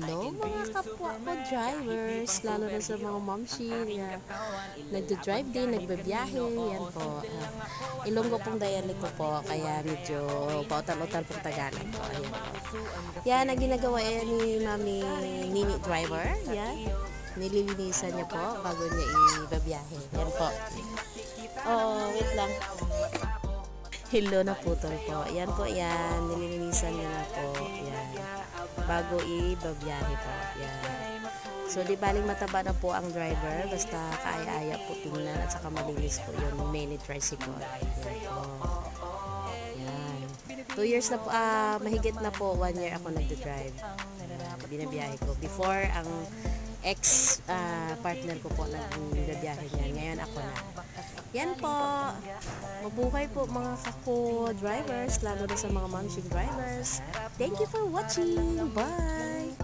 Hello mga kapwa ko drivers, lalo na sa mga momshi na nagdo-drive din, nagbabiyahe, yan po. Ilonggo pong dialect ko po, kaya medyo pautal-utal pong Tagalog po. Ayan po. Yan, ang ginagawa yan ni Mami Nini Driver. Yan, nililinisan niya po bago niya ibabiyahe. Yan po. Oh, wait lang. Hello na putol po. Yan po yan, nililinisan niya na po. Yan. Bago ibabiyahe po. Yan. So, di baling mataba na po ang driver. Basta kaaya-aya po tingnan at saka malinis po yung mini tricycle. Yan po. Yan. 2 years na po, mahigit na po, 1 year ako nagde-drive. Binabiyahe ko. Before, ang ex-partner ko po nagbibiyahe niya. Ngayon ako na. Yan po. Mabuhay po mga kako drivers, lalo na sa mga momshing drivers. Thank you for watching. Bye!